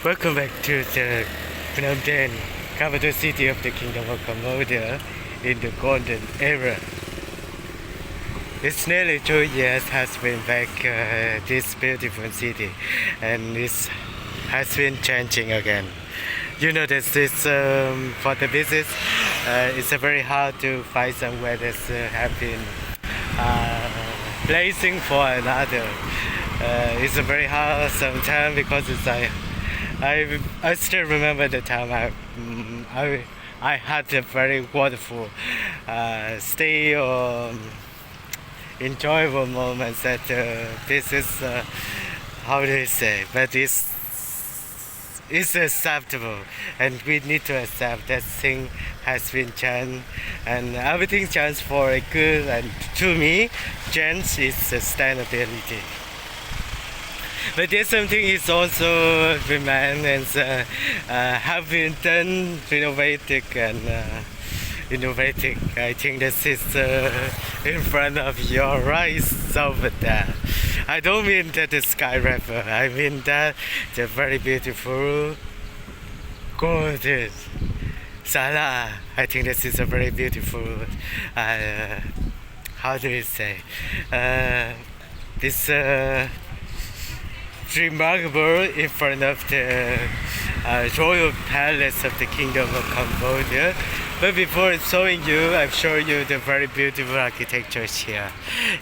Welcome back to the Phnom Penh, capital city of the Kingdom of Cambodia in the golden era. It's nearly 2 years has been back this beautiful city, and it has been changing again. You know that this for the business, it's very hard to find somewhere that's have been blazing for another. It's a very hard sometimes because it's like I still remember the time I had a very wonderful stay or enjoyable moments that this is how do you say, but it's acceptable, and we need to accept that thing has been changed, and everything changed for a good, and to me change is sustainability. But there's something is also remain and have been done, renovated and innovating. I think this is in front of your eyes over there. I don't mean that the sky river. I mean that the very beautiful, gorgeous Sala. I think this is a very beautiful. How do you say? This. Remarkable in front of the royal palace of the Kingdom of Cambodia. But before showing you, I've shown you the very beautiful architecture here,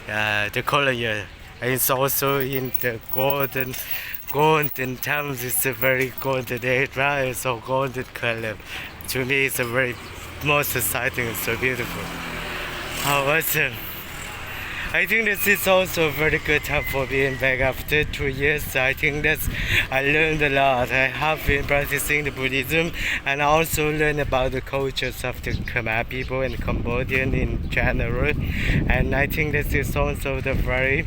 the colonial, and it's also in the golden times. It's a very golden area. It's a golden color. To me, it's a very most exciting and so beautiful. How awesome! I think this is also a very good time for being back after 2 years. I think that I learned a lot. I have been practicing the Buddhism, and I also learned about the cultures of the Khmer people and Cambodian in general. And I think this is also the very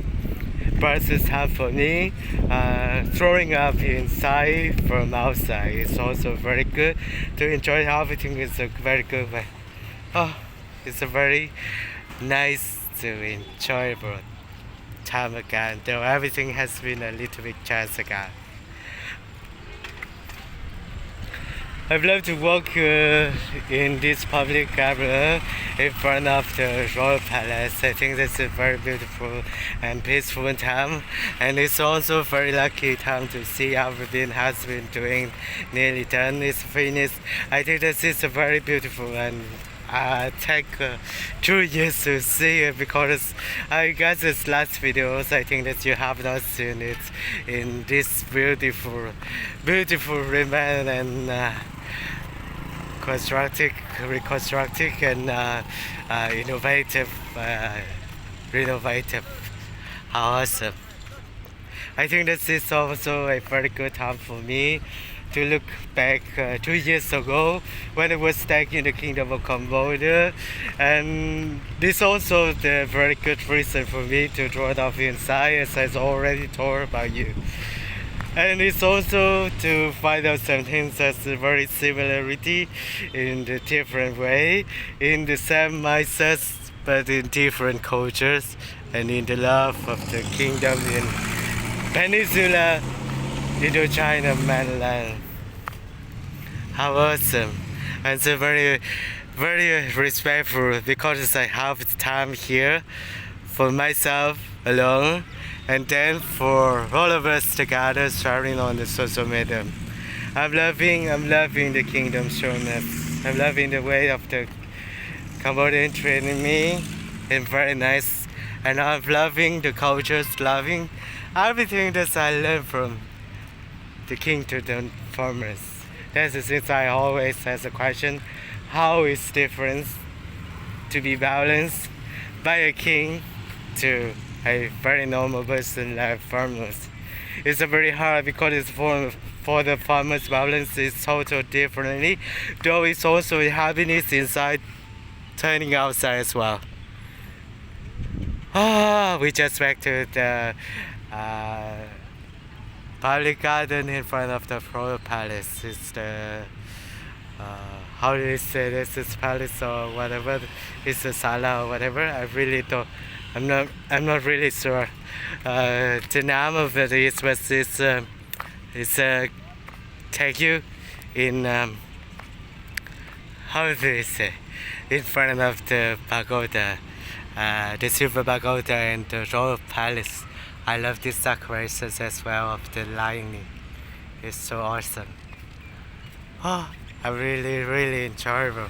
precious time for me. Throwing up inside from outside is also very good. To enjoy everything is a very good way. Oh, it's a very nice to enjoyable time again, though everything has been a little bit chance again. I'd love to walk in this public area in front of the royal palace. I think that's a very beautiful and peaceful time, and it's also a very lucky time to see everything has been doing nearly done. It's finished. I think this is a very beautiful and take 2 years to see it, because I guess this last videos I think that you have not seen it in this beautiful remain and reconstructing and innovative renovative. How awesome. I think this is also a very good time for me to look back 2 years ago when I was stuck in the Kingdom of Cambodia, and this also the very good reason for me to draw it off inside, as I already told about you. And it's also to find out some things that's a very similarity in the different way, in the same mindsets, but in different cultures, and in the love of the kingdom in Peninsula Indochina mainland. How awesome! And so very respectful, because I have time here for myself alone, and then for all of us together sharing on the social media. I'm loving the kingdom showing us. I'm loving the way of the Cambodian training me, and very nice. And I'm loving the cultures, loving everything that I learned from the king to the farmers. That's the thing I always ask a question: how is different to be balanced by a king to a very normal person like farmers? It's a very hard, because it's for the farmers balance is totally differently, though it's also happiness inside turning outside as well. We just back to the public garden in front of the royal palace. It's the how do you say this? Is palace or whatever? It's a sala or whatever. I really don't. I'm not really sure. The name of it is, but it's a take you in how do you say, in front of the pagoda, the silver pagoda and the royal palace. I love these decorations as well of the lighting. It's so awesome. Oh, I really enjoyable.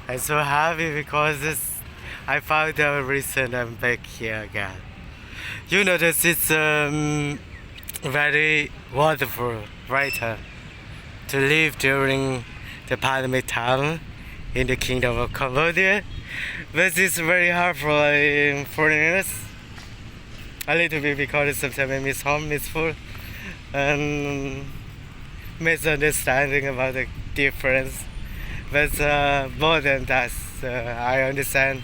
I'm so happy because I found out reason I'm back here again. You know this is very wonderful, right? To live during the pandemic time in the kingdom of Cambodia. But it's very hard for foreigners. A little bit because sometimes I miss home, miss food, and misunderstanding about the difference. But more than that, I understand.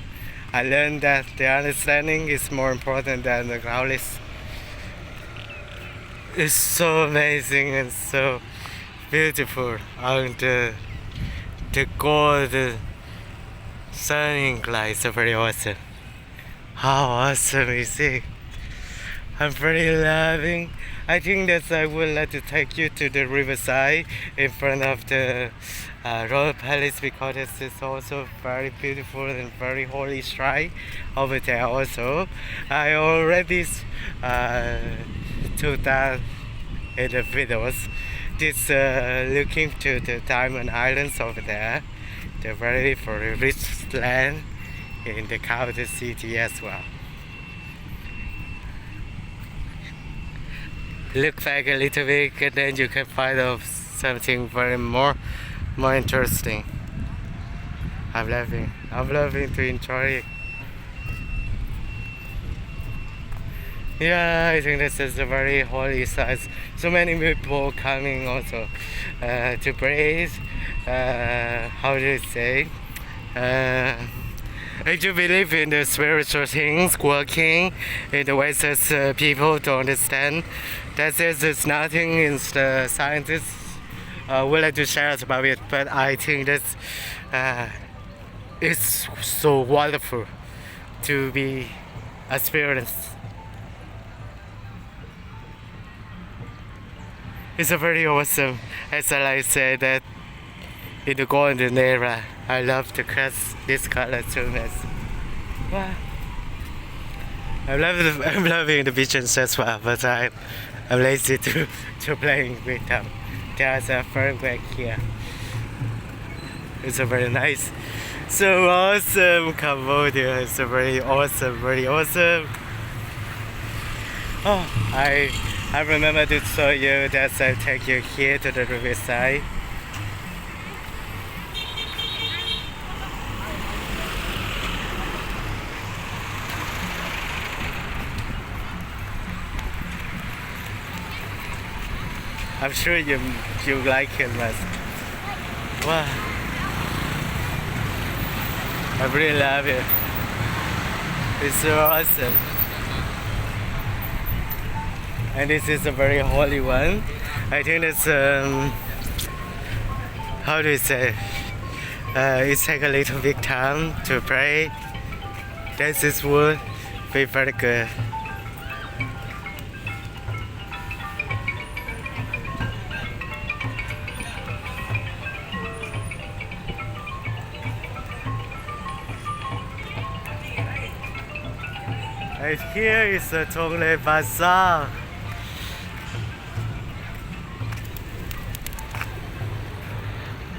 I learned that the understanding is more important than the knowledge. It's so amazing and so beautiful, and the gold shining lights are very awesome. How awesome is it? I'm very loving. I think that I would like to take you to the riverside in front of the royal palace because this is also very beautiful and very holy shrine over there also. I already took that in the videos. This looking to the Diamond Islands over there, the very rich land in the capital city as well. Look back a little bit and then you can find out something very more interesting. I'm loving to enjoy it. Yeah, I think this is a very holy site. So many people coming also to praise. How do you say? If you believe in the spiritual things working in the ways that people don't understand, that there's nothing in the scientists would like to share about it. But I think that it's so wonderful to be experienced. It's a very awesome, as I say that in the golden era, I love to cast this color too much. Wow. I'm loving the visions as well, but I'm lazy to playing with them. There's a framework here. It's a very nice, so awesome Cambodia. It's a very awesome. Oh, I remember to show you that I take you here to the riverside. I'm sure you like it, but wow, I really love it. It's so awesome. And this is a very holy one. I think it's how do you say? It takes a little bit time to pray. This would be very good. Right here is the Tongle Bazaar.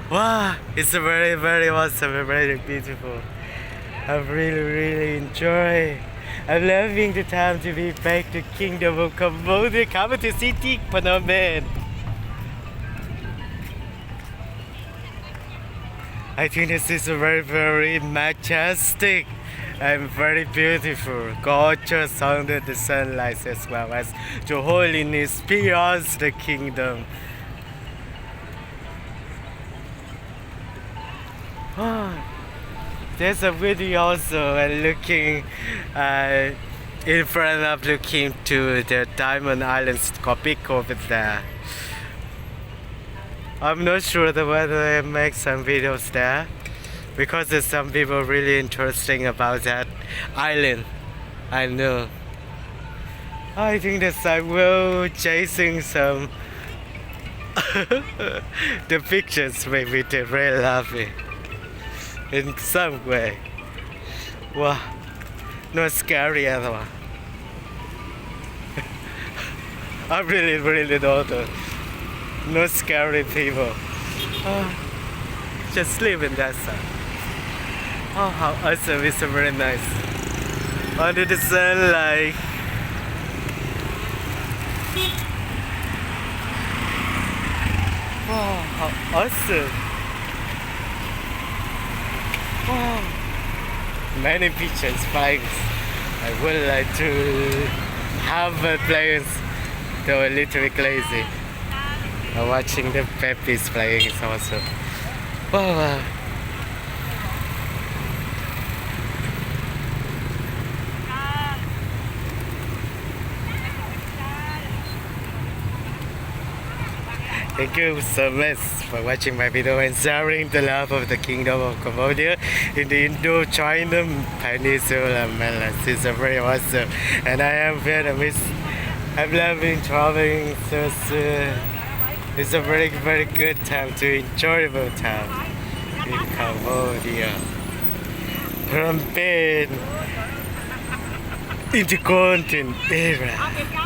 Wow, it's a very awesome and very beautiful. I really enjoy. I'm loving the time to be back to Kingdom of Cambodia, capital city, Phnom Penh. I think this is a very majestic and very beautiful, gorgeous under the sunlight as well as the holiness beyond the kingdom. Oh, there's a video also and looking in front of looking to the Diamond Islands Kopik over there. I'm not sure whether I make some videos there because there's some people really interesting about that island. I know. I think that I will chasing some The pictures make me very laughing in some way. Wow, not scary at all. I really don't. No scary people. Just live in that sun. Oh, how awesome! It's very nice. Under the sunlight. Wow, how awesome! Wow, many pictures, flags. I would like to have a place. Though a little bit crazy. Watching the puppies playing is awesome. Wow. Thank you so much for watching my video and sharing the love of the Kingdom of Cambodia in the Indo-China Peninsula. Man, this is very awesome. And I am Vietnamese. I'm loving traveling, so it's a very good time to enjoyable time in Cambodia. Phnom Penh, intercontinental era.